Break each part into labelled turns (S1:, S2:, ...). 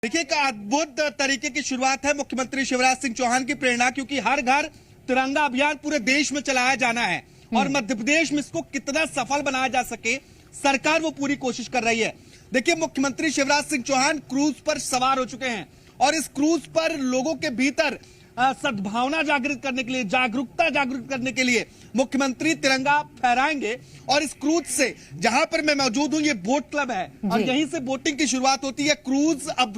S1: देखिए एक अद्भुत तरीके की शुरुआत है मुख्यमंत्री शिवराज सिंह चौहान की प्रेरणा, क्योंकि हर घर तिरंगा अभियान पूरे देश में चलाया जाना है और मध्य प्रदेश में इसको कितना सफल बनाया जा सके सरकार वो पूरी कोशिश कर रही है। देखिए मुख्यमंत्री शिवराज सिंह चौहान क्रूज पर सवार हो चुके हैं और इस क्रूज पर लोगों के भीतर सद्भावना जागृत करने के लिए, जागरूकता जागृत करने के लिए मुख्यमंत्री तिरंगा फहराएंगे। और इस क्रूज से जहां पर मैं मौजूद हूं, ये बोट क्लब है और यहीं से बोटिंग की शुरुआत होती है। क्रूज अब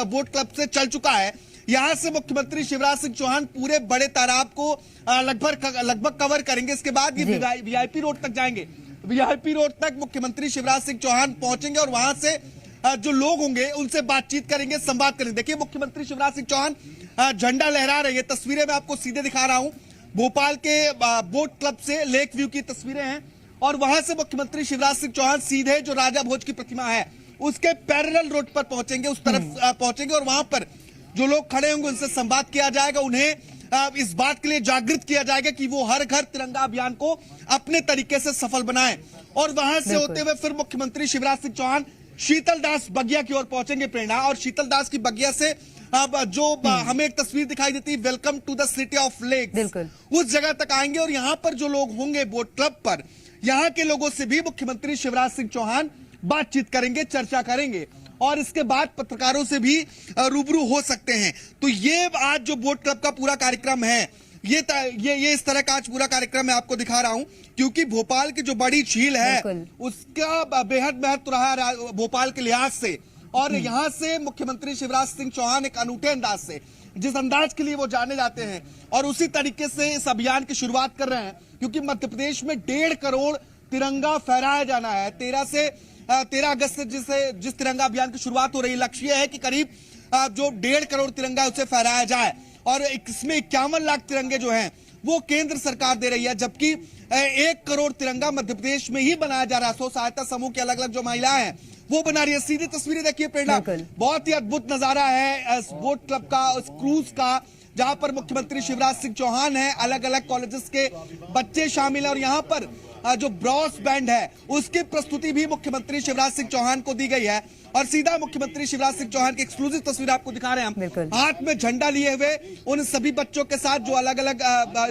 S1: बोट क्लब से चल चुका है। यहां से मुख्यमंत्री शिवराज सिंह चौहान पूरे बड़े तालाब को लगभग कवर करेंगे। इसके बाद ये वीआईपी रोड तक जाएंगे। वीआईपी रोड तक मुख्यमंत्री शिवराज सिंह चौहान पहुंचेंगे और वहां से जो लोग होंगे उनसे बातचीत करेंगे, संवाद करेंगे। देखिए मुख्यमंत्री शिवराज सिंह चौहान झंडा लहरा रहे हैं। तस्वीरें मैं आपको सीधे दिखा रहा हूं, भोपाल के बोट क्लब से लेक व्यू की तस्वीरें हैं और वहां से मुख्यमंत्री शिवराज सिंह चौहान सीधे जो राजा भोज की प्रतिमा है उसके पैरेलल रोड पर पहुंचेंगे, उस तरफ पहुंचेंगे और वहां पर जो लोग खड़े होंगे उनसे संवाद किया जाएगा। उन्हें इस बात के लिए जागृत किया जाएगा कि वो हर घर तिरंगा अभियान को अपने तरीके से सफल बनाएं। और वहां से होते हुए फिर मुख्यमंत्री शिवराज सिंह चौहान शीतल दास बगिया की ओर पहुंचेंगे प्रेरणा, और शीतल दास की बगिया से अब जो हमें एक तस्वीर दिखाई देती है, welcome to the city of lakes, उस जगह तक आएंगे और यहां पर जो लोग होंगे बोट क्लब पर, यहां के लोगों से भी मुख्यमंत्री शिवराज सिंह चौहान बातचीत करेंगे, चर्चा करेंगे और इसके बाद पत्रकारों से भी रूबरू हो सकते हैं। तो ये आज जो बोट क्लब का पूरा कार्यक्रम है, ये इस तरह का आज पूरा कार्यक्रम मैं आपको दिखा रहा हूं, क्योंकि भोपाल की जो बड़ी झील है उसका बेहद महत्व रहा भोपाल के लिहाज से। और यहां से मुख्यमंत्री शिवराज सिंह चौहान एक अनूठे अंदाज से, जिस अंदाज के लिए वो जाने जाते हैं, और उसी तरीके से इस अभियान की शुरुआत कर रहे हैं, क्योंकि मध्य प्रदेश में 1.5 करोड़ तिरंगा फहराया जाना है। 13 अगस्त से जिस तिरंगा अभियान की शुरुआत हो रही है, लक्ष्य है कि करीब जो 1.5 करोड़ तिरंगा उसे फहराया जाए और इसमें 51 लाख तिरंगे जो हैं वो केंद्र सरकार दे रही है, जबकि 1 करोड़ तिरंगा मध्य प्रदेश में ही बनाया जा रहा है। 100 सहायता समूह की अलग अलग जो महिलाएं हैं वो बना रही है। सीधी तस्वीरें देखिए प्रेरणा, बहुत ही अद्भुत नजारा है इस बोट क्लब का, इस क्रूज का, जहां पर मुख्यमंत्री शिवराज सिंह चौहान है, अलग अलग कॉलेजेस के बच्चे शामिल है और यहां पर जो ब्रॉस बैंड है उसकी प्रस्तुति भी मुख्यमंत्री शिवराज सिंह चौहान को दी गई है। और सीधा मुख्यमंत्री शिवराज सिंह चौहान की एक्सक्लूसिव तस्वीर आपको दिखा रहे हैं हम, हाथ में झंडा लिए हुए उन सभी बच्चों के साथ जो अलग अलग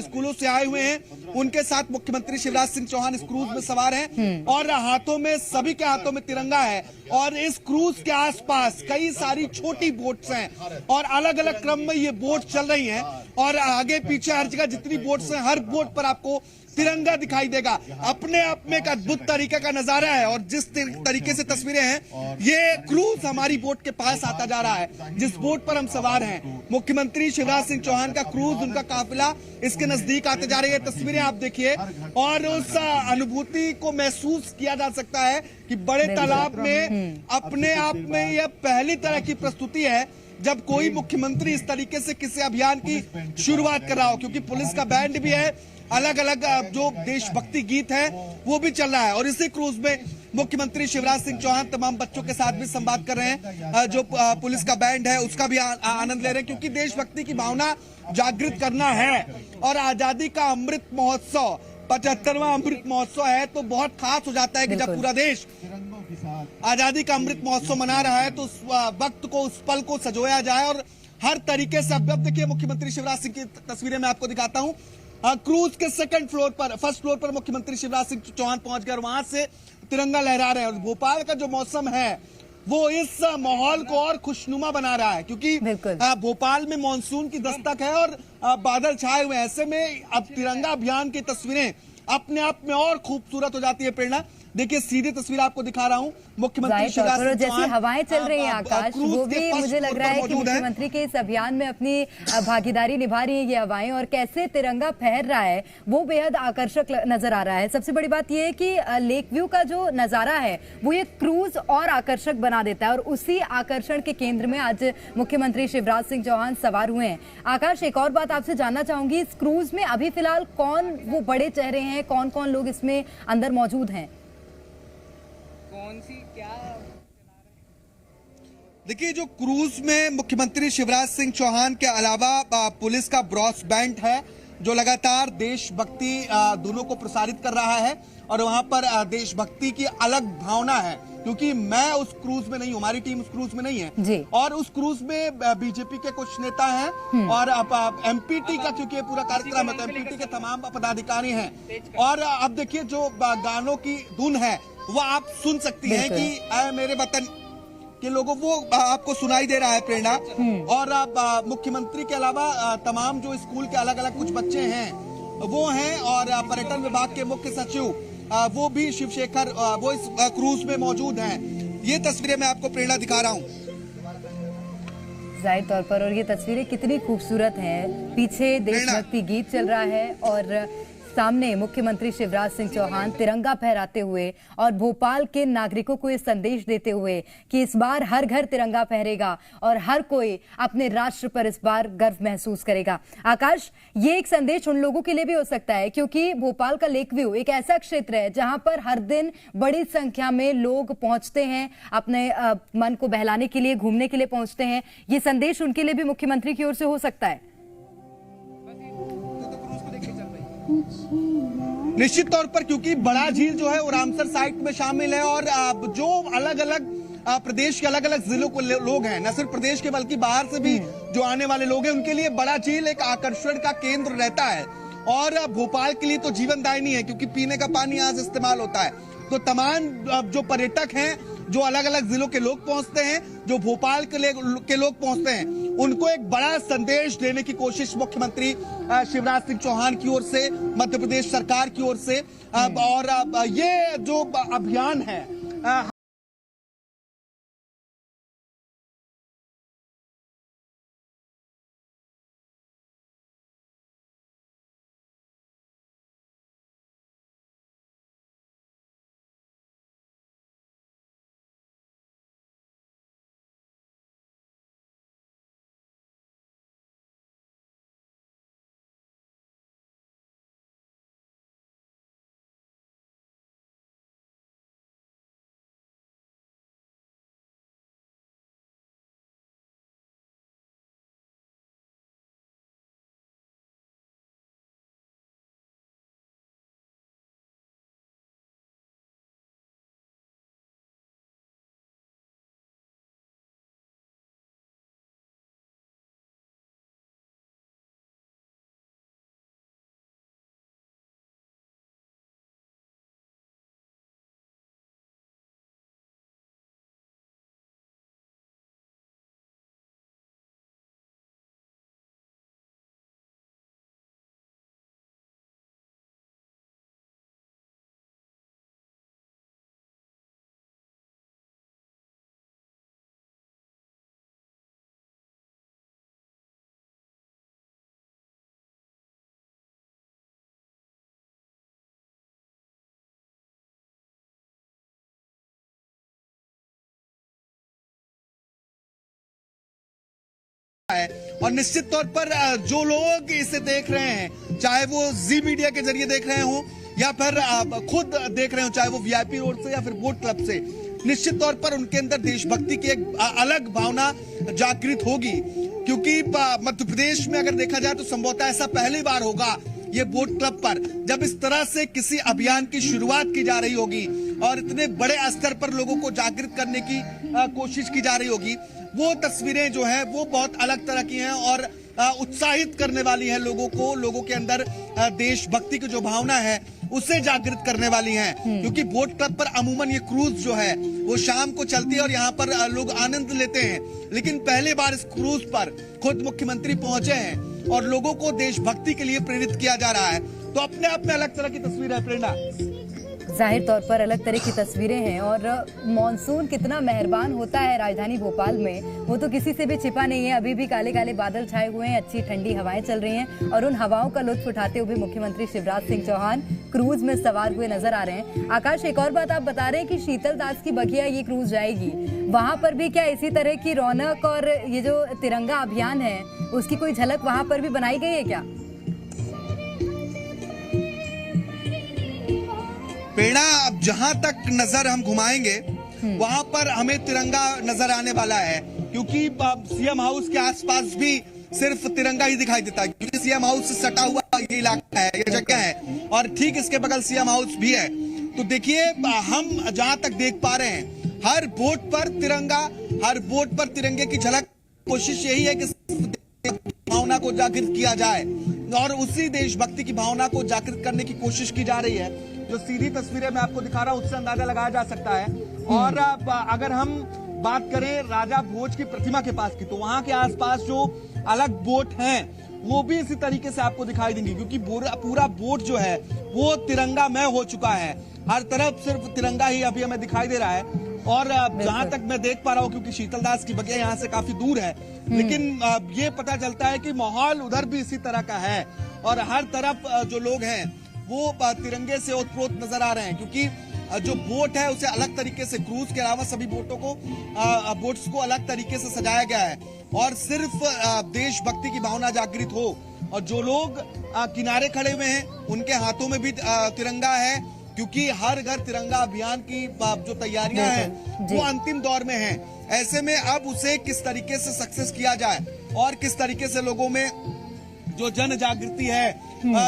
S1: स्कूलों से आए हुए हैं, उनके साथ मुख्यमंत्री शिवराज सिंह चौहान इस क्रूज में सवार हैं और हाथों में, सभी के हाथों में तिरंगा है। और इस क्रूज के आसपास कई सारी छोटी बोट्स हैं और अलग अलग क्रम में ये बोट चल रही हैं और आगे पीछे हर जगह जितनी बोट्स हैं, हर बोट पर आपको तिरंगा दिखाई देगा। अपने आप में एक अद्भुत तरीके का नजारा है और जिस तरीके से तस्वीरें हैं, ये क्रूज हमारी बोट के पास आता जा रहा है, जिस बोट पर हम सवार हैं। मुख्यमंत्री शिवराज सिंह चौहान का क्रूज, उनका काफिला इसके नजदीक आते जा रही है। तस्वीरें आप देखिए और उस अनुभूति को महसूस किया जा सकता है कि बड़े तालाब में अपने आप में यह पहली तरह की प्रस्तुति है जब कोई मुख्यमंत्री इस तरीके से किसी अभियान की शुरुआत कर रहा हो, क्योंकि पुलिस का बैंड भी है, अलग अलग जो देशभक्ति गीत है वो भी चल रहा है। और इसी क्रूज में मुख्यमंत्री शिवराज सिंह चौहान तमाम बच्चों के साथ भी संवाद कर रहे हैं। जो पुलिस का बैंड है उसका भी आनंद ले रहे हैं, क्योंकि देशभक्ति की भावना जागृत करना है। और आजादी का अमृत महोत्सव 75वां अमृत महोत्सव है, तो बहुत खास हो जाता है कि जब पूरा देश आजादी का अमृत महोत्सव मना रहा है तो उस वक्त को, उस पल को सजोया जाए और हर तरीके से। अब देखिए मुख्यमंत्री शिवराज सिंह की तस्वीरें मैं आपको दिखाता हूं। क्रूज के फर्स्ट फ्लोर पर मुख्यमंत्री शिवराज सिंह चौहान पहुंच गए और वहां से तिरंगा लहरा रहे हैं। और भोपाल का जो मौसम है वो इस माहौल को और खुशनुमा बना रहा है, क्योंकि भोपाल में मानसून की दस्तक है और बादल छाए हुए हैं। ऐसे में अब तिरंगा अभियान की तस्वीरें अपने आप में और खूबसूरत हो जाती है प्रेरणा। देखिए सीधी तस्वीर आपको दिखा रहा हूं, मुख्यमंत्री शिवराज सिंह
S2: जैसी हवाएं चल रही हैं आकाश, वो भी मुझे लग रहा है कि मुख्यमंत्री के इस अभियान में अपनी भागीदारी निभा रही है ये हवाएं, और कैसे तिरंगा फहर रहा है वो बेहद आकर्षक नजर आ रहा है। सबसे बड़ी बात यह है कि लेक व्यू का जो नजारा है वो ये क्रूज और आकर्षक बना देता है और उसी आकर्षण के केंद्र में आज मुख्यमंत्री शिवराज सिंह चौहान सवार हुए हैं। आकाश, एक और बात आपसे जानना चाहूंगी, इस क्रूज में अभी फिलहाल कौन वो बड़े चेहरे हैं, कौन कौन लोग इसमें अंदर मौजूद हैं?
S1: देखिए जो क्रूज में मुख्यमंत्री शिवराज सिंह चौहान के अलावा पुलिस का ब्रॉस बैंड है जो लगातार देशभक्ति दोनों को प्रसारित कर रहा है और वहां पर देशभक्ति की अलग भावना है क्योंकि मैं उस क्रूज में नहीं हूं, हमारी टीम उस क्रूज में नहीं है
S2: जी।
S1: और उस क्रूज में बीजेपी के कुछ नेता हैं और अब एमपीटी का, क्योंकि ये पूरा कार्यक्रम है तो एमपीटी के तमाम पदाधिकारी हैं। और अब देखिए जो गानों की धुन है वो आप सुन सकती हैं कि ऐ मेरे वतन के लोगों, वो आपको सुनाई दे रहा है प्रेरणा। और अब मुख्यमंत्री के अलावा तमाम जो स्कूल के अलग अलग कुछ बच्चे हैं वो हैं और पर्यटन विभाग के मुख्य सचिव वो भी शिवशेखर वो इस क्रूज में मौजूद हैं। ये तस्वीरें मैं आपको प्रेरणा दिखा रहा हूँ
S2: जाहिर तौर पर, और ये तस्वीरें कितनी खूबसूरत हैं। पीछे देशभक्ति गीत चल रहा है और सामने मुख्यमंत्री शिवराज सिंह चौहान तिरंगा फहराते हुए और भोपाल के नागरिकों को ये संदेश देते हुए कि इस बार हर घर तिरंगा फहरेगा और हर कोई अपने राष्ट्र पर इस बार गर्व महसूस करेगा। आकाश, ये एक संदेश उन लोगों के लिए भी हो सकता है क्योंकि भोपाल का लेक व्यू एक ऐसा क्षेत्र है जहां पर हर दिन बड़ी संख्या में लोग पहुंचते हैं, अपने मन को बहलाने के लिए, घूमने के लिए पहुंचते हैं। ये संदेश उनके लिए भी मुख्यमंत्री की ओर से हो सकता है।
S1: निश्चित तौर पर, क्योंकि बड़ा झील जो है वो रामसर साइट में शामिल है और जो अलग अलग प्रदेश के अलग अलग जिलों को लोग हैं, न सिर्फ प्रदेश के बल्कि बाहर से भी जो आने वाले लोग हैं, उनके लिए बड़ा झील एक आकर्षण का केंद्र रहता है। और भोपाल के लिए तो जीवनदायिनी है क्योंकि पीने का पानी यहाँ से इस्तेमाल होता है। तो तमाम जो पर्यटक हैं, जो अलग अलग जिलों के लोग पहुंचते हैं, जो भोपाल के लोग पहुंचते हैं, उनको एक बड़ा संदेश देने की कोशिश मुख्यमंत्री शिवराज सिंह चौहान की ओर से, मध्य प्रदेश सरकार की ओर से और ये जो अभियान है और निश्चित तौर पर जो लोग इसे देख रहे हैं, चाहे वो जी मीडिया के जरिए देख रहे हो या फिर खुद देख रहे हो, चाहे वो वीआईपी रोड से या फिर बोट क्लब से, निश्चित तौर पर उनके अंदर देशभक्ति की एक अलग भावना जागृत होगी। क्योंकि मध्य प्रदेश में अगर देखा जाए तो संभवतः ऐसा पहली बार होगा ये बोट क्लब पर जब इस तरह से किसी अभियान की शुरुआत की जा रही होगी और इतने बड़े स्तर पर लोगों को जागृत करने की कोशिश की जा रही होगी। वो तस्वीरें जो है वो बहुत अलग तरह की हैं और उत्साहित करने वाली हैं लोगों को, लोगों के अंदर देशभक्ति की जो भावना है उसे जागृत करने वाली हैं। क्योंकि बोट क्लब पर अमूमन ये क्रूज जो है वो शाम को चलती है और यहाँ पर लोग आनंद लेते हैं, लेकिन पहली बार इस क्रूज पर खुद मुख्यमंत्री पहुंचे हैं और लोगों को देशभक्ति के लिए प्रेरित किया जा रहा है। तो अपने आप में अलग तरह की तस्वीर है प्रेरणा।
S2: जाहिर तौर पर अलग तरह की तस्वीरें हैं और मॉनसून कितना मेहरबान होता है राजधानी भोपाल में, वो तो किसी से भी छिपा नहीं है। अभी भी काले काले बादल छाए हुए हैं, अच्छी ठंडी हवाएं चल रही हैं और उन हवाओं का लुत्फ उठाते हुए मुख्यमंत्री शिवराज सिंह चौहान क्रूज में सवार हुए नजर आ रहे हैं। आकाश, एक और बात आप बता रहे हैं कि शीतल दास की बगिया ये क्रूज जाएगी, वहां पर भी क्या इसी तरह की रौनक और ये जो तिरंगा अभियान है उसकी कोई झलक वहां पर भी बनाई गई है क्या?
S1: प्रेरणा, अब जहां तक नजर हम घुमाएंगे वहां पर हमें तिरंगा नजर आने वाला है, क्योंकि सीएम हाउस के आसपास भी सिर्फ तिरंगा ही दिखाई देता है, क्योंकि सीएम हाउस से सटा हुआ ये इलाका है, ये जगह है और ठीक इसके बगल सीएम हाउस भी है। तो देखिए, हम जहां तक देख पा रहे हैं हर वोट पर तिरंगा, हर वोट पर तिरंगे की झलक। कोशिश यही है कि भावना को जागृत किया जाए और उसी देशभक्ति की भावना को जागृत करने की कोशिश की जा रही है। जो सीधी तस्वीरें मैं आपको दिखा रहा हूं उससे अंदाजा लगाया जा सकता है। और अगर हम बात करें राजा भोज की प्रतिमा के पास की, तो वहां के आसपास जो अलग बोट हैं वो भी इसी तरीके से आपको दिखाई देंगी, क्योंकि पूरा बोट जो है वो तिरंगामय हो चुका है। हर तरफ सिर्फ तिरंगा ही अभी हमें दिखाई दे रहा है। और जहां तक मैं देख पा रहा हूं, क्योंकि शीतलदास की बगिया यहाँ से काफी दूर है, लेकिन ये पता चलता है कि माहौल उधर भी इसी तरह का है और हर तरफ जो लोग हैं वो तिरंगे से ओतप्रोत नजर आ रहे हैं। क्योंकि जो बोट है उसे अलग तरीके से, क्रूज के अलावा सभी बोट्स को अलग तरीके से सजाया गया है और सिर्फ देशभक्ति की भावना जागृत हो। और जो लोग किनारे खड़े हुए हैं उनके हाथों में भी तिरंगा है, क्योंकि हर घर तिरंगा अभियान की जो तैयारियां हैं वो अंतिम दौर में हैं। ऐसे में अब उसे किस तरीके से सक्सेस किया जाए और किस तरीके से लोगों में जो जन जागृति है,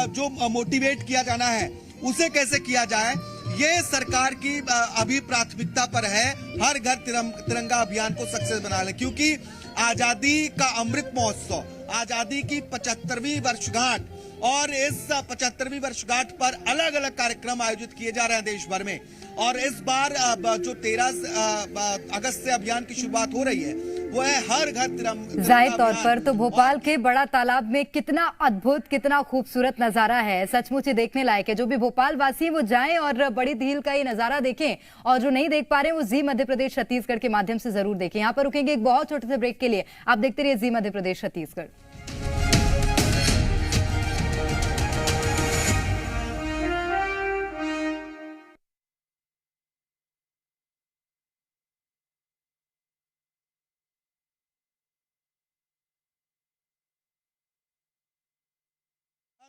S1: जो मोटिवेट किया जाना है, उसे कैसे किया जाए, ये सरकार की अभी प्राथमिकता पर है। हर घर तिरंगा अभियान को सक्सेस बनाना, क्योंकि आजादी का अमृत महोत्सव, आजादी की 75वीं वर्षगांठ, और इस 75वीं वर्षगांठ पर अलग अलग कार्यक्रम आयोजित किए जा रहे हैं देश भर में। और इस बार जो 13 अगस्त से अभियान की शुरुआत हो रही है वो है हर घर तिरंगा।
S2: जाहिर तौर पर तो भोपाल के बड़ा तालाब में कितना अद्भुत, कितना खूबसूरत नजारा है, सचमुच ही देखने लायक है। जो भी भोपाल वासी वो जाएं और बड़ी झील का ये नजारा देखें, और जो नहीं देख पा रहे हैं वो जी मध्य प्रदेश छत्तीसगढ़ के माध्यम से जरूर देखें। यहाँ पर रुकेंगे एक बहुत छोटे से ब्रेक के लिए। आप देखते रहिए जी मध्य प्रदेश छत्तीसगढ़।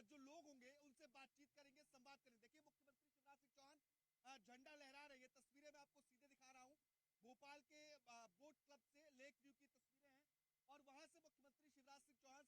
S1: जो लोग होंगे उनसे बातचीत करेंगे, संवाद करेंगे। देखिए मुख्यमंत्री शिवराज सिंह चौहान झंडा लहरा रहे हैं। तस्वीरें मैं आपको सीधे दिखा रहा हूँ, भोपाल के बोट क्लब से लेक व्यू की तस्वीरें हैं और वहां से मुख्यमंत्री शिवराज सिंह चौहान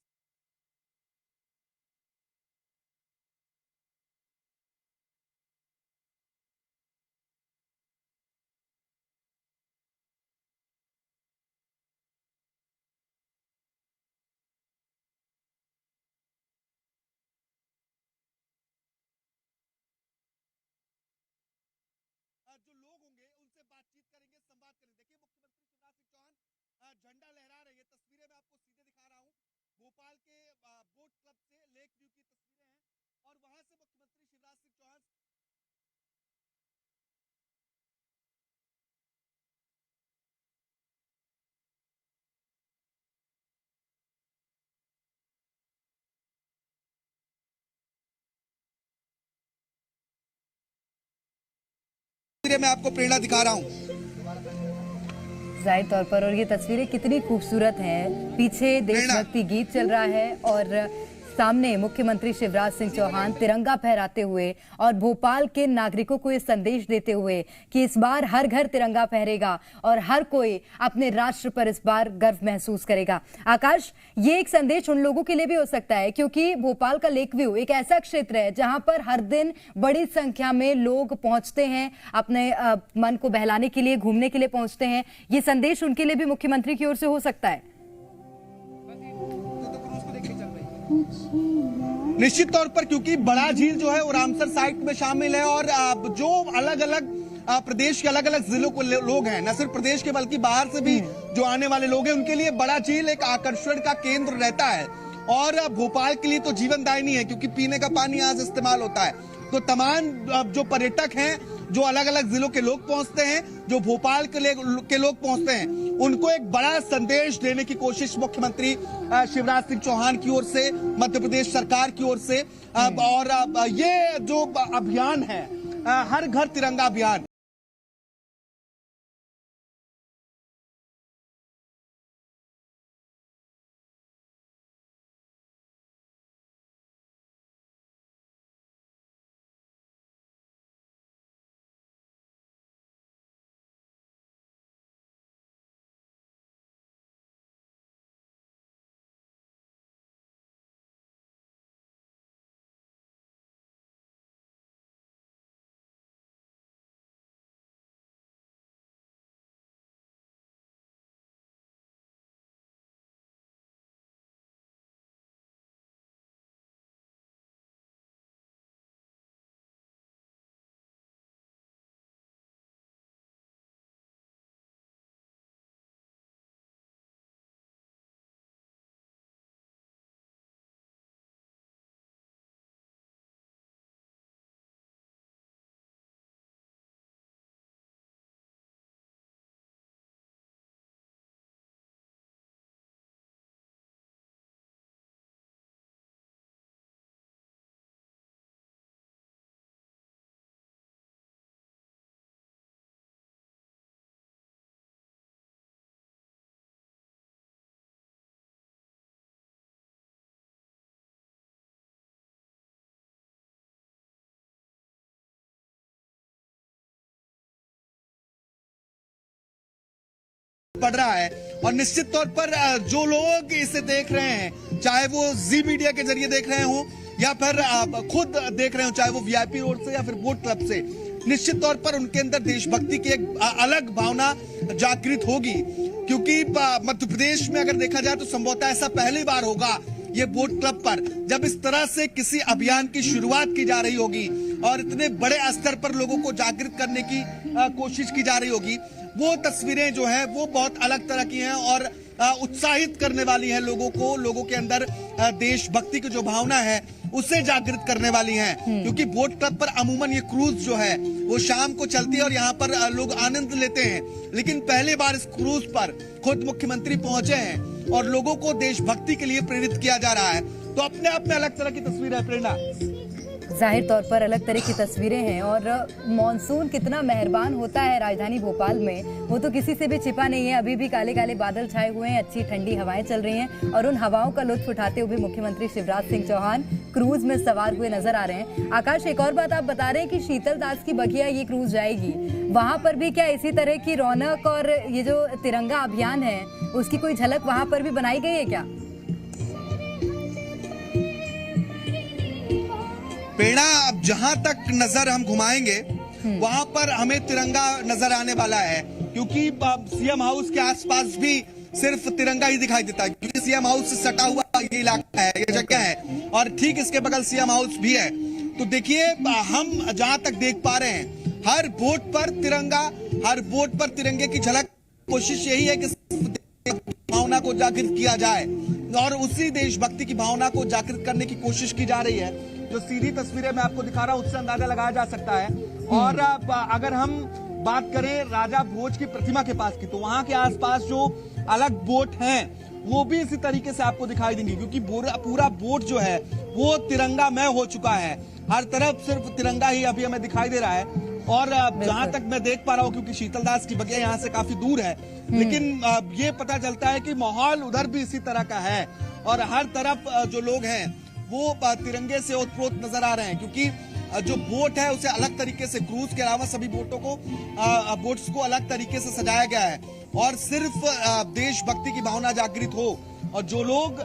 S1: जो लोग होंगे उनसे बातचीत करेंगे, संवाद करेंगे। देखिए मुख्यमंत्री शिवराज सिंह चौहान झंडा लहरा रहे हैं। तस्वीरें मैं आपको सीधे दिखा रहा हूँ, भोपाल के बोट क्लब से लेक व्यू की तस्वीरें हैं और वहां से मुख्यमंत्री शिवराज सिंह चौहान मैं आपको प्रेरणा दिखा रहा हूँ
S2: जाहिर तौर पर। और ये तस्वीरें कितनी खूबसूरत हैं, पीछे देशभक्ति गीत चल रहा है और सामने मुख्यमंत्री शिवराज सिंह चौहान तिरंगा फहराते हुए और भोपाल के नागरिकों को ये संदेश देते हुए कि इस बार हर घर तिरंगा फहरेगा और हर कोई अपने राष्ट्र पर इस बार गर्व महसूस करेगा। आकाश, ये एक संदेश उन लोगों के लिए भी हो सकता है, क्योंकि भोपाल का लेक व्यू एक ऐसा क्षेत्र है जहां पर हर दिन बड़ी संख्या में लोग पहुंचते हैं, अपने मन को बहलाने के लिए, घूमने के लिए पहुंचते हैं। ये संदेश उनके लिए भी मुख्यमंत्री की ओर से हो सकता है।
S1: निश्चित तौर पर, क्योंकि बड़ा झील जो है वो रामसर साइट में शामिल है और जो अलग अलग प्रदेश के अलग अलग जिलों को लोग हैं, न सिर्फ प्रदेश के बल्कि बाहर से भी जो आने वाले लोग हैं, उनके लिए बड़ा झील एक आकर्षण का केंद्र रहता है। और भोपाल के लिए तो जीवनदायिनी है, क्योंकि पीने का पानी यहाँ से इस्तेमाल होता है। तो तमाम जो पर्यटक हैं, जो अलग अलग जिलों के लोग पहुंचते हैं, जो भोपाल के लोग पहुंचते हैं, उनको एक बड़ा संदेश देने की कोशिश मुख्यमंत्री शिवराज सिंह चौहान की ओर से, मध्य प्रदेश सरकार की ओर से, और ये जो अभियान है हर घर तिरंगा अभियान, पड़ रहा है। और निश्चित तौर पर जो लोग इसे देख रहे हैं, चाहे वो जी मीडिया के जरिए देख रहे हो या फिर खुद देख रहे हो, चाहे वो वीआईपी रोड से या फिर बोट क्लब से, निश्चित तौर पर उनके अंदर देशभक्ति की एक अलग भावना जागृत होगी। क्योंकि मध्य प्रदेश में अगर देखा जाए तो संभवतः ऐसा पहली बार होगा ये बोट क्लब पर, जब इस तरह से किसी अभियान की शुरुआत की जा रही होगी और इतने बड़े स्तर पर लोगों को जागृत करने की कोशिश की जा रही होगी। वो तस्वीरें जो है वो बहुत अलग तरह की हैं और उत्साहित करने वाली है लोगों को, लोगों के अंदर देशभक्ति की जो भावना है उसे जागृत करने वाली हैं। क्योंकि बोट क्लब पर अमूमन ये क्रूज जो है वो शाम को चलती है और यहाँ पर लोग आनंद लेते हैं, लेकिन पहली बार इस क्रूज पर खुद मुख्यमंत्री पहुंचे हैं और लोगों को देशभक्ति के लिए प्रेरित किया जा रहा है। तो अपने आप में अलग तरह की तस्वीर है प्रेरणा,
S2: जाहिर तौर पर अलग तरह की तस्वीरें हैं। और मॉनसून कितना मेहरबान होता है राजधानी भोपाल में, वो तो किसी से भी छिपा नहीं है। अभी भी काले काले बादल छाए हुए हैं, अच्छी ठंडी हवाएं चल रही हैं और उन हवाओं का लुत्फ उठाते हुए मुख्यमंत्री शिवराज सिंह चौहान क्रूज में सवार हुए नजर आ रहे हैं। आकाश, एक और बात आप बता रहे हैं कि शीतल दास की बगिया ये क्रूज जाएगी, वहां पर भी क्या इसी तरह की रौनक और ये जो तिरंगा अभियान है उसकी कोई झलक वहां पर भी बनाई गई है क्या?
S1: प्रेरणा, अब जहां तक नजर हम घुमाएंगे वहां पर हमें तिरंगा नजर आने वाला है। क्योंकि सीएम हाउस के आसपास भी सिर्फ तिरंगा ही दिखाई देता है, क्योंकि सीएम हाउस से सटा हुआ ये इलाका है, ये जगह है और ठीक इसके बगल सीएम हाउस भी है। तो देखिए, हम जहां तक देख पा रहे हैं हर बोट पर तिरंगा, हर बोट पर तिरंगे की झलक। कोशिश यही है कि भावना को जागृत किया जाए और उसी देशभक्ति की भावना को जागृत करने की कोशिश की जा रही है। जो सीधी तस्वीरें मैं आपको दिखा रहा हूं उससे अंदाजा लगाया जा सकता है। और अगर हम बात करें राजा भोज की प्रतिमा के पास की, तो वहां के आसपास जो अलग बोट हैं वो भी इसी तरीके से आपको दिखाई देंगी, क्योंकि पूरा बोट जो है वो तिरंगामय हो चुका है। हर तरफ सिर्फ तिरंगा ही अभी हमें दिखाई दे रहा है। और जहां तक मैं देख पा रहा हूं, क्योंकि शीतलदास की बगिया यहाँ से काफी दूर है, लेकिन ये पता चलता है कि माहौल उधर भी इसी तरह का है और हर तरफ जो लोग हैं वो तिरंगे से ओतप्रोत नजर आ रहे हैं। क्योंकि जो बोट है उसे अलग तरीके से, क्रूज के अलावा सभी बोट्स को अलग तरीके से सजाया गया है और सिर्फ देशभक्ति की भावना जागृत हो। और जो लोग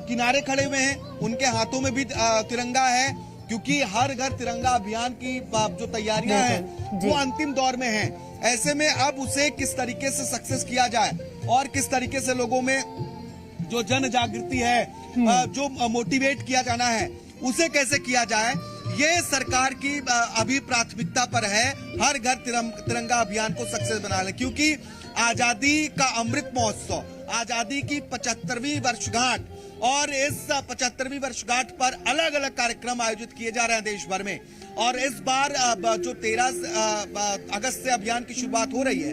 S1: किनारे खड़े हुए हैं उनके हाथों में भी तिरंगा है, क्योंकि हर घर तिरंगा अभियान की जो तैयारियां हैं वो अंतिम दौर में हैं। ऐसे में अब उसे किस तरीके से सक्सेस किया जाए और किस तरीके से लोगों में जो जन जागृति है, जो मोटिवेट किया जाना है, उसे कैसे किया जाए, ये सरकार की अभी प्राथमिकता पर है। हर घर तिरंगा अभियान को सक्सेस बनाना, क्योंकि आजादी का अमृत महोत्सव, आजादी की 75वीं वर्षगांठ, और इस 75वीं वर्षगांठ पर अलग अलग कार्यक्रम आयोजित किए जा रहे हैं देश भर में। और इस बार जो 13 अगस्त से अभियान की शुरुआत हो रही है,